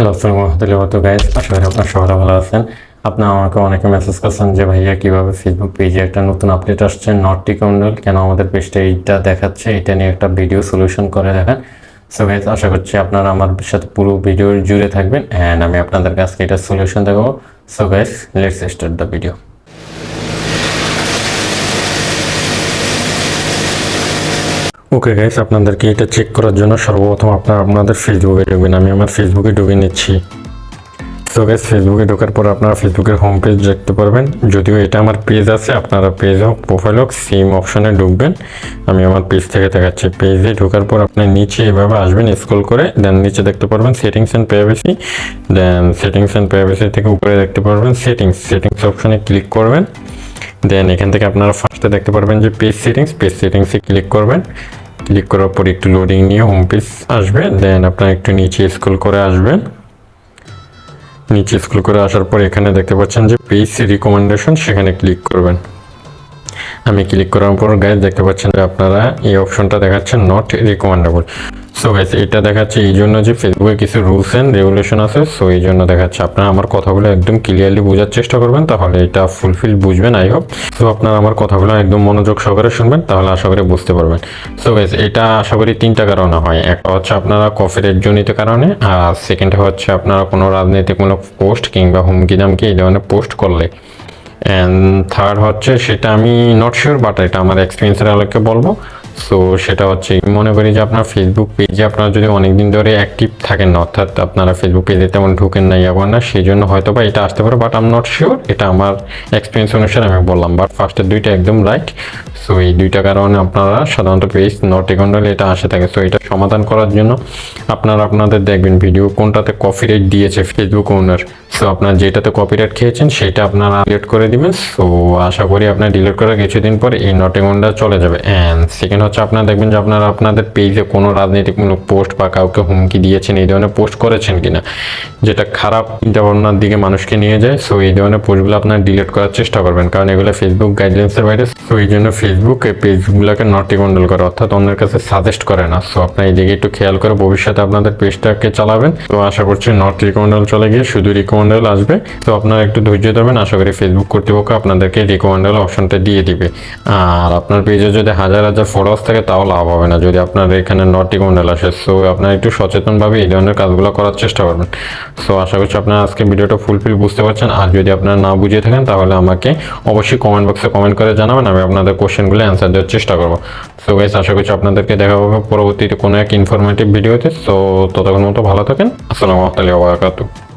Hello আসসালামু আলাইকুম তো গাইস, আশা করি আপনারা সবাই ভালো আছেন। আপনারা আমাকে অনেকে মেসেজ করছেন যে ভাইয়া কিভাবে ফেসবুক পেজে একটা নতুন আপডেট আসছে নট রিকমেন্ডেবল, কেন আমাদের পেজটা এইটা দেখাচ্ছে, এটা নিয়ে একটা ভিডিও সলিউশন করে দেখেন। সো গাইস, আশা করছি আপনারা আমার সাথে পুরো ভিডিও জুড়ে থাকবেন অ্যান্ড আমি আপনাদের কাছে এটা সলিউশন দেখাবো। So guys, let's start the video. Okay guys, আপনাদেরকে এটা চেক করার জন্য সর্বপ্রথম আপনাদের ফেসবুকে ঢুকবেন। আমি আমার ফেসবুকে ঢুকে নিচ্ছি। সো গাইস, ফেসবুকে ঢোকার পর আপনারা ফেসবুকের হোম পেজ দেখতে পারবেন। যদিও এটা আমার পেজ আছে, আপনারা পেজ হোক প্রোফাইল হোক সেম অপশনে ঢুকবেন। আমি আমার পেজ থেকে দেখাচ্ছি। পেজে ঢোকার পর আপনি নিচে এভাবে আসবেন স্ক্রল করে, দেন নিচে দেখতে পারবেন settings and privacy. Then settings and privacy থেকে উপরে দেখতে পারবেন সেটিংস অপশনে ক্লিক করবেন। দেন এখান থেকে আপনারা ফার্স্টে দেখতে পারবেন যে পেজ সেটিংসে ক্লিক করবেন। ক্লিক করার পর একটু লোডিং নিয়ে হোম পেজ আসবে। দেন আপনারা একটু নিচে স্ক্রল করে আসবেন। নিচে স্ক্রল করে আসার পর এখানে দেখতে পাচ্ছেন যে পেজ রিকমেন্ডেশন, সেখানে ক্লিক করবেন। আমি ক্লিক করার পর গাইস দেখতে পাচ্ছেন যে আপনারা এই অপশনটা দেখাচ্ছে নট রিকমেন্ডেবল। সো গাইস, এটা দেখাচ্ছে এই জন্য যে ফেসবুকে কিছু রুলস অ্যান্ড রেগুলেশন আছে, সো এই জন্য দেখাচ্ছে। আপনারা আমার কথাগুলো একদম ক্লিয়ারলি বোঝার চেষ্টা করবেন, তাহলে এটা ফুলফিল বুঝবেন আই হোপ। সো আপনারা আমার কথাগুলো একদম মনোযোগ সহকারে শুনবেন, তাহলে আশা করি বুঝতে পারবেন। সো গাইস, এটা আশা করি তিনটা কারণে হয়। একটা হচ্ছে আপনারা কপিরাইট জনিত কারণে, আর সেকেন্ড হচ্ছে আপনারা কোনো রাজনৈতিকমূলক পোস্ট কিংবা হুমকি দামকি এই ধরনের পোস্ট করলে, অ্যান্ড থার্ড হচ্ছে সেটা আমি নট শিওর, বাট এটা আমার এক্সপিরিয়েন্সের আলোকে বলবো। সো সেটা হচ্ছে মনে করি যে আপনার ফেসবুক পেজে আপনারা যদি অনেকদিন ধরে অ্যাক্টিভ থাকেন না, অর্থাৎ আপনারা ফেসবুক পেজে তেমন ঢুকেন না ইয়া করেন না, সেই জন্য হয়তো বা এটা আসতে পারে, but I am not sure. এটা আমার এক্সপিরিয়েন্স অনুসারে আমি বললাম, বাট ফার্স্টের দুইটা একদম রাইট। সো এই দুইটা কারণে আপনারা সাধারণত পেজ নট রিকমেন্ডেবল এটা আসে থাকে। সো এটা সমাধান করার জন্য আপনারা আপনাদের দেখবেন ভিডিও কোনটাতে কপিরাইট দিয়েছে ফেসবুক ওনার। সো আপনার যেটাতে কপিরাইট খেয়েছেন সেটা আপনারা ডিলিট করে দিবেন। সো আশা করি আপনার ডিলিট করার কিছুদিন পর এই নট রিকমেন্ডেবল চলে যাবে। অ্যান্ড সেকেন্ড হচ্ছে আপনারা দেখবেন যে আপনারা আপনাদের পেজে কোনো রাজনৈতিকমূলক পোস্ট বা কাউকে হুমকি দিয়েছেন, এই ধরনের পোস্ট করেছেন কিনা, যেটা খারাপ চিন্তাভাবনার দিকে মানুষকে নিয়ে যায়। সো এই ধরনের পোস্টগুলো আপনারা ডিলিট করার চেষ্টা করবেন, কারণ এগুলো ফেসবুক গাইডলাইন্সের বাইরে। সো এই জন্য ফেসবুক এই পেজগুলোকে নট রিকমেন্ডেবল করে, অর্থাৎ অন্যের কাছে সাজেস্ট করে না। সো আপনার এই দিকে একটু খেয়াল করে ভবিষ্যতে আপনাদের পেজটাকে চালাবেন। তো আশা করছি নট রিকমেন্ডেবল চলে গিয়ে শুধু রিকমেন্ডেবল আসবে। তো আপনারা একটু ধৈর্য ধরবেন, আশা করি ফেসবুক কর্তৃপক্ষ আপনাদেরকে রিকমেন্ডেবল অপশনটা দিয়ে দিবে। আর আপনার পেজে যদি হাজার হাজার ফলোয়ার্স থাকে তাও লাভ হবে না যদি আপনার এখানে নট রিকমেন্ডেবল আসে। সো আপনারা একটু সচেতনভাবে এই ধরনের কাজগুলো করার চেষ্টা করবেন। সো আশা করছি আপনারা আজকে ভিডিওটা ফুলফিল বুঝতে পারছেন। আর যদি আপনারা না বুঝে থাকেন তাহলে আমাকে অবশ্যই কমেন্ট বক্সে কমেন্ট করে জানাবেন, আমি আপনাদের কোশ্চেনগুলো অ্যান্সার দেওয়ার চেষ্টা করবো। সো গাইস, আশা করছি আপনাদেরকে দেখা হবে পরবর্তীতে কোনো এক ইনফরমেটিভ ভিডিওতে। সো ততক্ষণ মতো ভালো থাকেন। আসসালামু আলাইকুম ওয়া বারাকাতুহু।